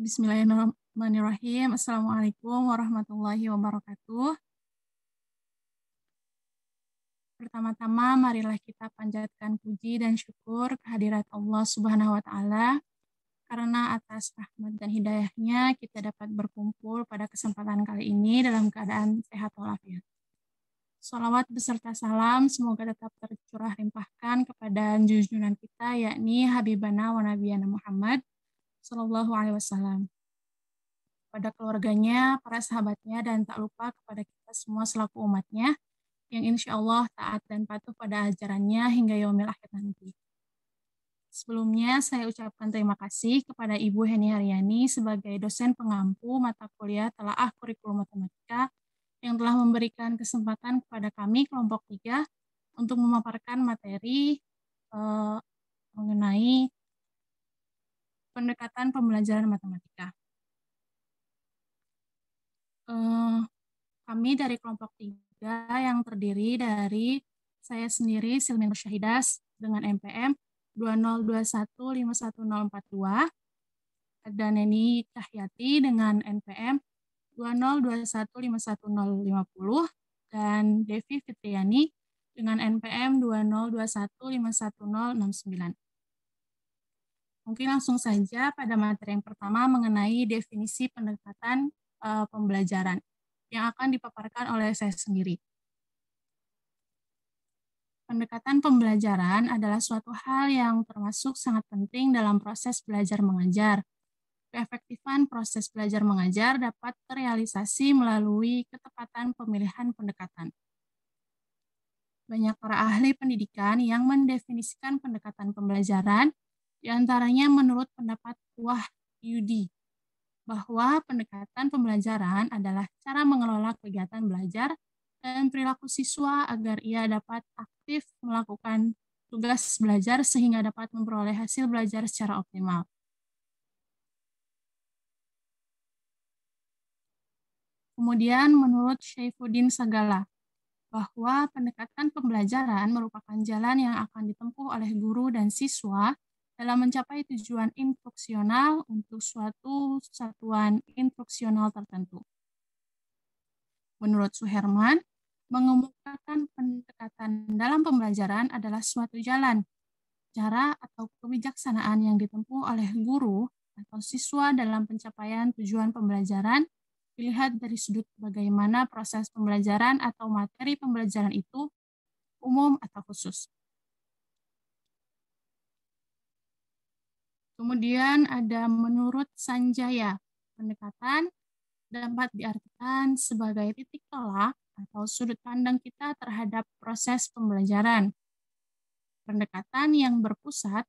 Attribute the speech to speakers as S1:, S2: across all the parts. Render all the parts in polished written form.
S1: Bismillahirrahmanirrahim. Assalamualaikum warahmatullahi wabarakatuh. Pertama-tama, marilah kita panjatkan puji dan syukur kehadirat Allah Subhanahu wa Ta'ala, karena atas rahmat dan hidayahnya kita dapat berkumpul pada kesempatan kali ini dalam keadaan sehat walafiat. Salawat beserta salam semoga tetap tercurah limpahkan kepada junjungan kita, yakni Habibana wa Nabiyana Muhammad Sallallahu Alaihi Wasallam, pada keluarganya, para sahabatnya, dan tak lupa kepada kita semua selaku umatnya, yang insya Allah taat dan patuh pada ajarannya hingga yaumil akhir nanti. Sebelumnya, saya ucapkan terima kasih kepada Ibu Heni Haryani sebagai dosen pengampu mata kuliah Telaah Kurikulum Matematika yang telah memberikan kesempatan kepada kami kelompok 3 untuk memaparkan materi mengenai pendekatan pembelajaran matematika. Kami dari kelompok 3 yang terdiri dari saya sendiri, Silmi Nursyahida dengan MPM 2021510442, ada Neni Cahyati dengan NPM 2021515050, dan Devi Fitriani dengan NPM 2021511069. Mungkin langsung saja pada materi yang pertama mengenai definisi pendekatan pembelajaran yang akan dipaparkan oleh saya sendiri. Pendekatan pembelajaran adalah suatu hal yang termasuk sangat penting dalam proses belajar mengajar. Keefektifan proses belajar mengajar dapat terrealisasi melalui ketepatan pemilihan pendekatan. Banyak para ahli pendidikan yang mendefinisikan pendekatan pembelajaran, diantaranya menurut pendapat Wahyudi, bahwa pendekatan pembelajaran adalah cara mengelola kegiatan belajar dan perilaku siswa agar ia dapat aktif melakukan tugas belajar sehingga dapat memperoleh hasil belajar secara optimal. Kemudian menurut Syaifuddin Sagala, bahwa pendekatan pembelajaran merupakan jalan yang akan ditempuh oleh guru dan siswa dalam mencapai tujuan instruksional untuk suatu satuan instruksional tertentu. Menurut Suherman, mengemukakan pendekatan dalam pembelajaran adalah suatu jalan, cara atau kebijaksanaan yang ditempuh oleh guru atau siswa dalam pencapaian tujuan pembelajaran, dilihat dari sudut bagaimana proses pembelajaran atau materi pembelajaran itu umum atau khusus. Kemudian ada menurut Sanjaya, pendekatan dapat diartikan sebagai titik tolak atau sudut pandang kita terhadap proses pembelajaran. Pendekatan yang berpusat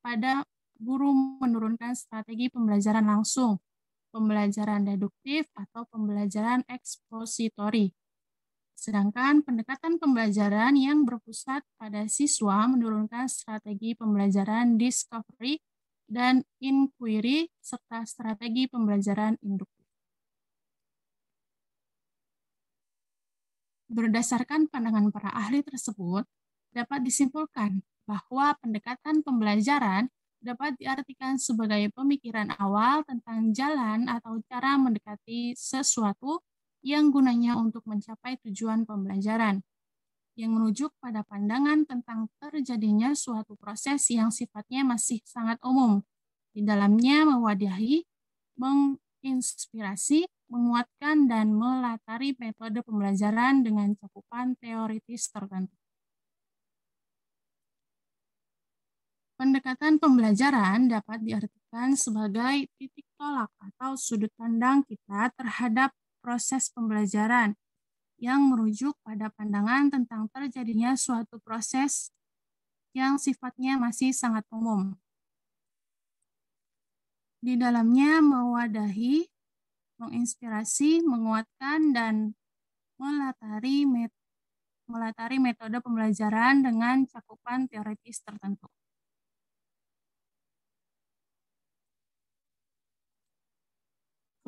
S1: pada guru menurunkan strategi pembelajaran langsung, pembelajaran deduktif atau pembelajaran ekspositori. Sedangkan pendekatan pembelajaran yang berpusat pada siswa menurunkan strategi pembelajaran discovery dan inquiry, serta strategi pembelajaran induktif. Berdasarkan pandangan para ahli tersebut, dapat disimpulkan bahwa pendekatan pembelajaran dapat diartikan sebagai pemikiran awal tentang jalan atau cara mendekati sesuatu yang gunanya untuk mencapai tujuan pembelajaran, yang merujuk pada pandangan tentang terjadinya suatu proses yang sifatnya masih sangat umum. Di dalamnya mewadahi, menginspirasi, menguatkan, dan melatari metode pembelajaran dengan cakupan teoritis tertentu. Pendekatan pembelajaran dapat diartikan sebagai titik tolak atau sudut pandang kita terhadap proses pembelajaran, yang merujuk pada pandangan tentang terjadinya suatu proses yang sifatnya masih sangat umum. Di dalamnya mewadahi, menginspirasi, menguatkan, dan melatari metode pembelajaran dengan cakupan teoritis tertentu.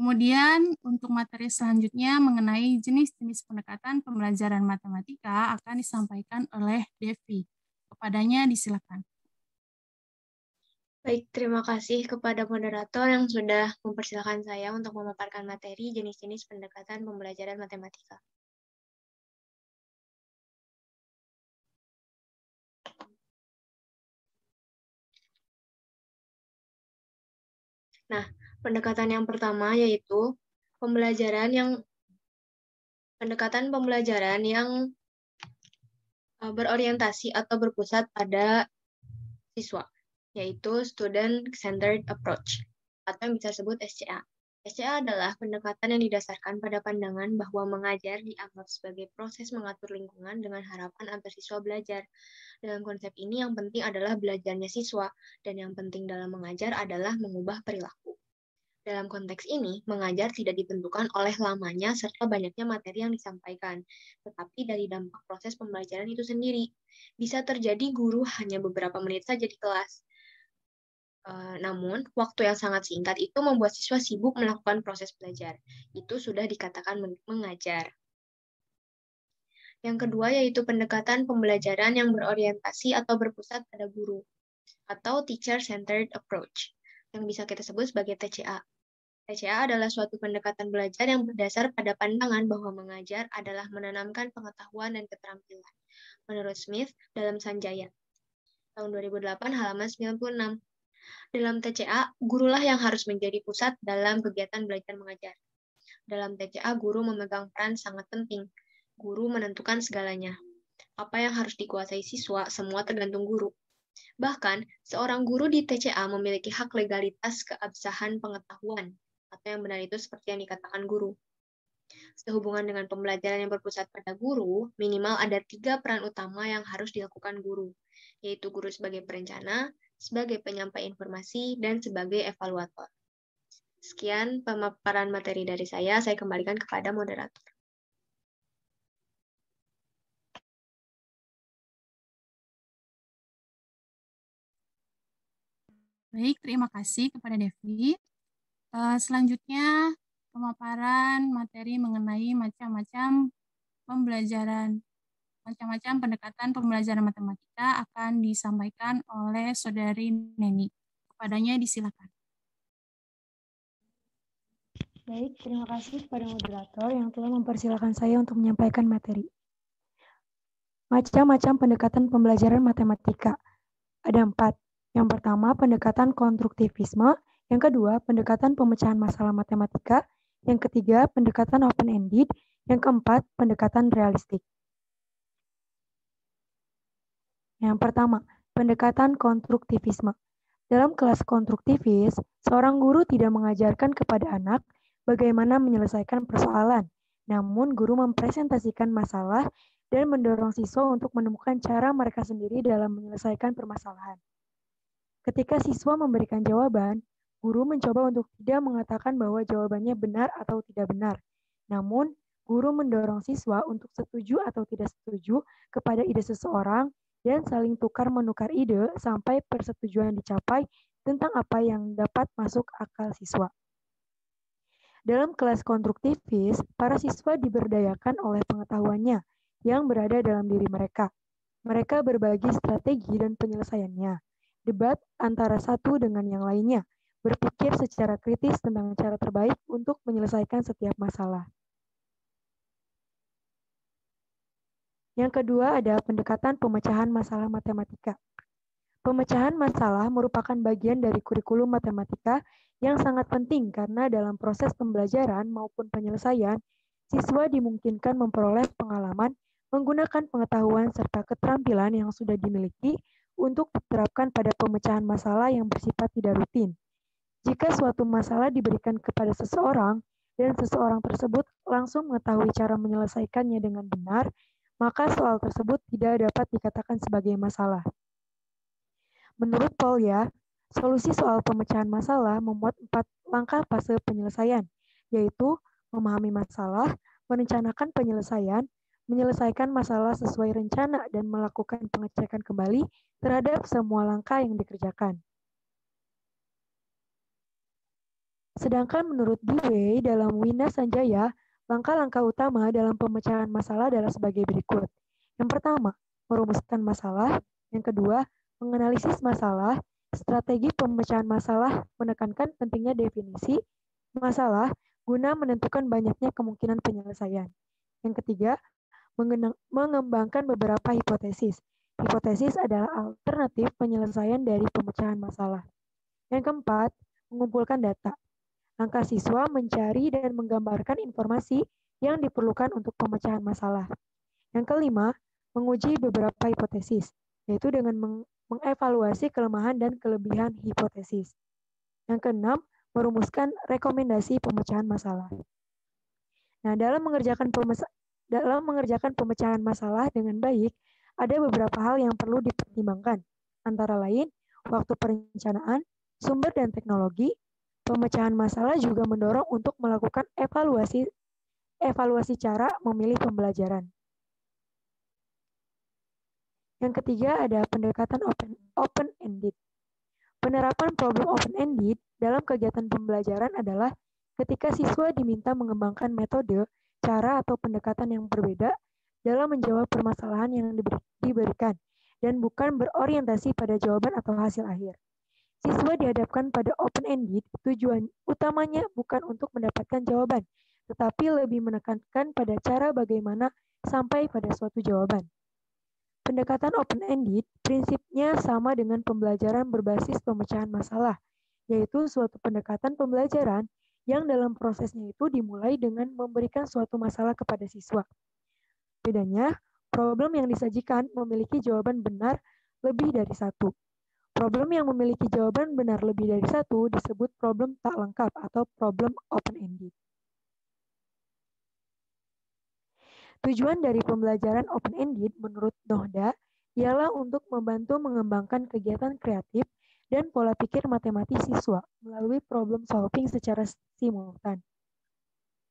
S1: Kemudian untuk materi selanjutnya mengenai jenis-jenis pendekatan pembelajaran matematika akan disampaikan oleh Devi. Kepadanya disilakan.
S2: Baik, terima kasih kepada moderator yang sudah mempersilahkan saya untuk memaparkan materi jenis-jenis pendekatan pembelajaran matematika. Nah, pendekatan yang pertama yaitu pendekatan pembelajaran yang berorientasi atau berpusat pada siswa, yaitu Student Centered Approach, atau yang bisa disebut SCA. SCA adalah pendekatan yang didasarkan pada pandangan bahwa mengajar dianggap sebagai proses mengatur lingkungan dengan harapan agar siswa belajar. Dalam konsep ini yang penting adalah belajarnya siswa, dan yang penting dalam mengajar adalah mengubah perilaku. Dalam konteks ini, mengajar tidak ditentukan oleh lamanya serta banyaknya materi yang disampaikan, tetapi dari dampak proses pembelajaran itu sendiri. Bisa terjadi guru hanya beberapa menit saja di kelas. Namun, waktu yang sangat singkat itu membuat siswa sibuk melakukan proses belajar. Itu sudah dikatakan mengajar. Yang kedua yaitu pendekatan pembelajaran yang berorientasi atau berpusat pada guru, atau Teacher-Centered Approach, yang bisa kita sebut sebagai TCA. TCA adalah suatu pendekatan belajar yang berdasar pada pandangan bahwa mengajar adalah menanamkan pengetahuan dan keterampilan. Menurut Smith dalam Sanjaya, tahun 2008 halaman 96. Dalam TCA, gurulah yang harus menjadi pusat dalam kegiatan belajar mengajar. Dalam TCA, guru memegang peran sangat penting. Guru menentukan segalanya. Apa yang harus dikuasai siswa, semua tergantung guru. Bahkan, seorang guru di TCA memiliki hak legalitas keabsahan pengetahuan, atau yang benar itu seperti yang dikatakan guru. Sehubungan dengan pembelajaran yang berpusat pada guru, minimal ada 3 peran utama yang harus dilakukan guru, yaitu guru sebagai perencana, sebagai penyampai informasi, dan sebagai evaluator. Sekian pemaparan materi dari saya kembalikan kepada moderator.
S1: Baik, terima kasih kepada Devi. Selanjutnya, pemaparan materi mengenai macam-macam pendekatan pembelajaran matematika akan disampaikan oleh Saudari Neni. Kepadanya disilakan.
S3: Baik, terima kasih kepada moderator yang telah mempersilahkan saya untuk menyampaikan materi. Macam-macam pendekatan pembelajaran matematika. Ada 4. Yang pertama, pendekatan konstruktivisme. Yang kedua, pendekatan pemecahan masalah matematika. Yang ketiga, pendekatan open-ended. Yang keempat, pendekatan realistik. Yang pertama, pendekatan konstruktivisme. Dalam kelas konstruktivis, seorang guru tidak mengajarkan kepada anak bagaimana menyelesaikan persoalan, namun guru mempresentasikan masalah dan mendorong siswa untuk menemukan cara mereka sendiri dalam menyelesaikan permasalahan. Ketika siswa memberikan jawaban, guru mencoba untuk tidak mengatakan bahwa jawabannya benar atau tidak benar. Namun, guru mendorong siswa untuk setuju atau tidak setuju kepada ide seseorang dan saling tukar-menukar ide sampai persetujuan dicapai tentang apa yang dapat masuk akal siswa. Dalam kelas konstruktivis, para siswa diberdayakan oleh pengetahuannya yang berada dalam diri mereka. Mereka berbagi strategi dan penyelesaiannya, debat antara satu dengan yang lainnya, berpikir secara kritis tentang cara terbaik untuk menyelesaikan setiap masalah. Yang kedua ada pendekatan pemecahan masalah matematika. Pemecahan masalah merupakan bagian dari kurikulum matematika yang sangat penting karena dalam proses pembelajaran maupun penyelesaian, siswa dimungkinkan memperoleh pengalaman menggunakan pengetahuan serta keterampilan yang sudah dimiliki untuk diterapkan pada pemecahan masalah yang bersifat tidak rutin. Jika suatu masalah diberikan kepada seseorang dan seseorang tersebut langsung mengetahui cara menyelesaikannya dengan benar, maka soal tersebut tidak dapat dikatakan sebagai masalah. Menurut Polya, solusi soal pemecahan masalah memuat 4 langkah fase penyelesaian, yaitu memahami masalah, merencanakan penyelesaian, menyelesaikan masalah sesuai rencana, dan melakukan pengecekan kembali terhadap semua langkah yang dikerjakan. Sedangkan menurut Dewey dalam Wina Sanjaya, langkah-langkah utama dalam pemecahan masalah adalah sebagai berikut. Yang pertama, merumuskan masalah. Yang kedua, menganalisis masalah. Strategi pemecahan masalah menekankan pentingnya definisi masalah guna menentukan banyaknya kemungkinan penyelesaian. Yang ketiga, mengembangkan beberapa hipotesis. Hipotesis adalah alternatif penyelesaian dari pemecahan masalah. Yang keempat, mengumpulkan data. Langkah siswa mencari dan menggambarkan informasi yang diperlukan untuk pemecahan masalah. Yang kelima, menguji beberapa hipotesis, yaitu dengan mengevaluasi kelemahan dan kelebihan hipotesis. Yang keenam, merumuskan rekomendasi pemecahan masalah. Nah, dalam mengerjakan pemecahan masalah dengan baik, ada beberapa hal yang perlu dipertimbangkan, antara lain waktu perencanaan, sumber dan teknologi. Pemecahan masalah juga mendorong untuk melakukan evaluasi cara memilih pembelajaran. Yang ketiga ada pendekatan open-ended. Penerapan problem open-ended dalam kegiatan pembelajaran adalah ketika siswa diminta mengembangkan metode, cara atau pendekatan yang berbeda dalam menjawab permasalahan yang diberikan dan bukan berorientasi pada jawaban atau hasil akhir. Siswa dihadapkan pada open-ended, tujuan utamanya bukan untuk mendapatkan jawaban, tetapi lebih menekankan pada cara bagaimana sampai pada suatu jawaban. Pendekatan open-ended prinsipnya sama dengan pembelajaran berbasis pemecahan masalah, yaitu suatu pendekatan pembelajaran yang dalam prosesnya itu dimulai dengan memberikan suatu masalah kepada siswa. Bedanya, problem yang disajikan memiliki jawaban benar lebih dari satu. Problem yang memiliki jawaban benar lebih dari satu disebut problem tak lengkap atau problem open-ended. Tujuan dari pembelajaran open-ended menurut Nohda ialah untuk membantu mengembangkan kegiatan kreatif dan pola pikir matematis siswa melalui problem solving secara simultan.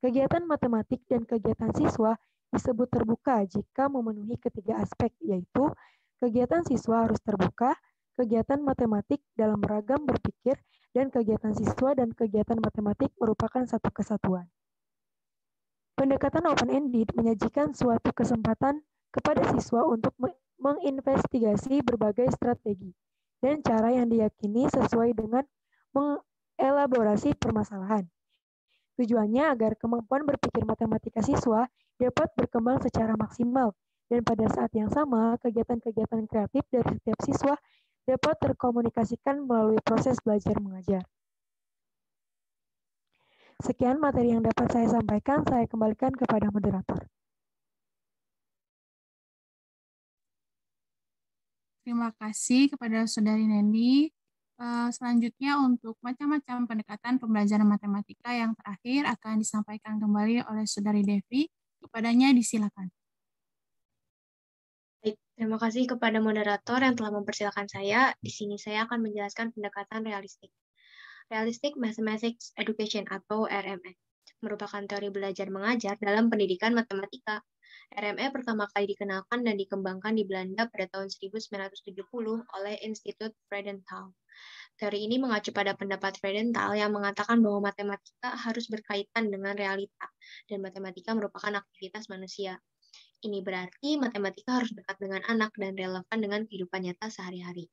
S3: Kegiatan matematik dan kegiatan siswa disebut terbuka jika memenuhi ketiga aspek, yaitu kegiatan siswa harus terbuka, kegiatan matematik dalam ragam berpikir, dan kegiatan siswa dan kegiatan matematik merupakan satu kesatuan. Pendekatan open-ended menyajikan suatu kesempatan kepada siswa untuk menginvestigasi berbagai strategi dan cara yang diyakini sesuai dengan mengelaborasi permasalahan. Tujuannya agar kemampuan berpikir matematika siswa dapat berkembang secara maksimal dan pada saat yang sama kegiatan-kegiatan kreatif dari setiap siswa dapat terkomunikasikan melalui proses belajar mengajar. Sekian materi yang dapat saya sampaikan, saya kembalikan kepada moderator.
S1: Terima kasih kepada Saudari Nendi. Selanjutnya untuk macam-macam pendekatan pembelajaran matematika yang terakhir akan disampaikan kembali oleh Saudari Devi. Kepadanya disilakan.
S2: Baik, terima kasih kepada moderator yang telah mempersilakan saya. Di sini saya akan menjelaskan pendekatan realistik. Realistic Mathematics Education atau RME merupakan teori belajar mengajar dalam pendidikan matematika. RME pertama kali dikenalkan dan dikembangkan di Belanda pada tahun 1970 oleh Institut Freudenthal. Teori ini mengacu pada pendapat Freudenthal yang mengatakan bahwa matematika harus berkaitan dengan realita, dan matematika merupakan aktivitas manusia. Ini berarti matematika harus dekat dengan anak dan relevan dengan kehidupan nyata sehari-hari.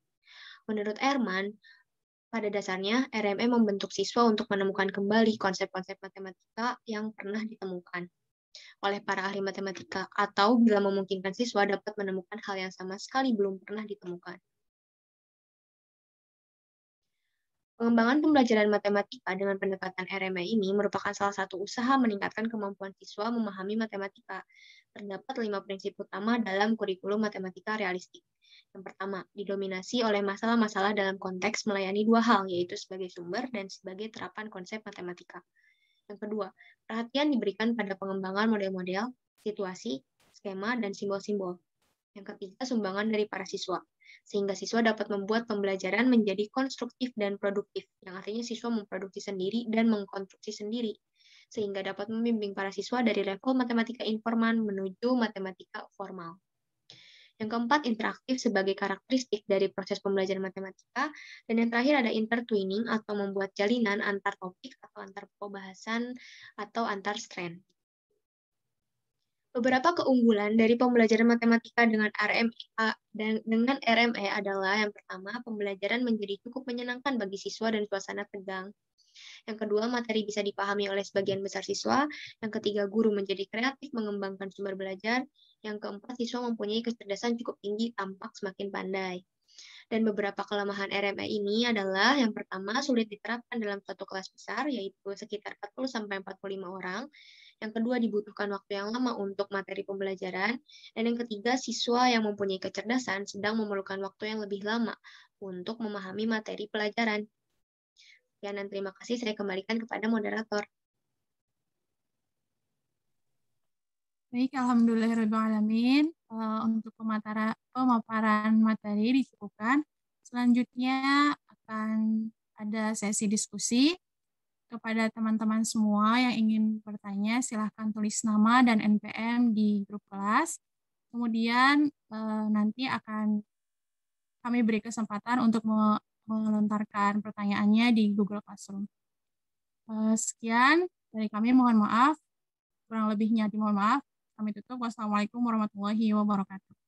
S2: Menurut Ehrman, pada dasarnya, RME membentuk siswa untuk menemukan kembali konsep-konsep matematika yang pernah ditemukan oleh para ahli matematika, atau bila memungkinkan siswa dapat menemukan hal yang sama sekali belum pernah ditemukan. Pengembangan pembelajaran matematika dengan pendekatan RME ini merupakan salah satu usaha meningkatkan kemampuan siswa memahami matematika. Terdapat 5 prinsip utama dalam kurikulum matematika realistik. Yang pertama, didominasi oleh masalah-masalah dalam konteks melayani dua hal, yaitu sebagai sumber dan sebagai terapan konsep matematika. Yang kedua, perhatian diberikan pada pengembangan model-model, situasi, skema, dan simbol-simbol. Yang ketiga, sumbangan dari para siswa, sehingga siswa dapat membuat pembelajaran menjadi konstruktif dan produktif, yang artinya siswa memproduksi sendiri dan mengkonstruksi sendiri, sehingga dapat membimbing para siswa dari level matematika informal menuju matematika formal. Yang keempat, interaktif sebagai karakteristik dari proses pembelajaran matematika. Dan yang terakhir ada intertwining atau membuat jalinan antar topik atau antar pembahasan atau antar strand. Beberapa keunggulan dari pembelajaran matematika dengan RME adalah yang pertama, pembelajaran menjadi cukup menyenangkan bagi siswa dan suasana tegang. Yang kedua, materi bisa dipahami oleh sebagian besar siswa. Yang ketiga, guru menjadi kreatif mengembangkan sumber belajar. Yang keempat, siswa mempunyai kecerdasan cukup tinggi, tampak semakin pandai. Dan beberapa kelemahan RME ini adalah yang pertama, sulit diterapkan dalam satu kelas besar, yaitu sekitar 40-45 orang. Yang kedua, dibutuhkan waktu yang lama untuk materi pembelajaran. Dan yang ketiga, siswa yang mempunyai kecerdasan sedang memerlukan waktu yang lebih lama untuk memahami materi pelajaran. Sekian dan terima kasih, saya kembalikan kepada moderator.
S1: Baik, alhamdulillahirrahmanirrahim. Untuk pemaparan materi dicukupkan. Selanjutnya akan ada sesi diskusi. Kepada teman-teman semua yang ingin bertanya, silahkan tulis nama dan NPM di grup kelas. Kemudian nanti akan kami beri kesempatan untuk melontarkan pertanyaannya di Google Classroom. Sekian dari kami, mohon maaf. Kurang lebihnya dimohon maaf. Kami tutup. Wassalamualaikum warahmatullahi wabarakatuh.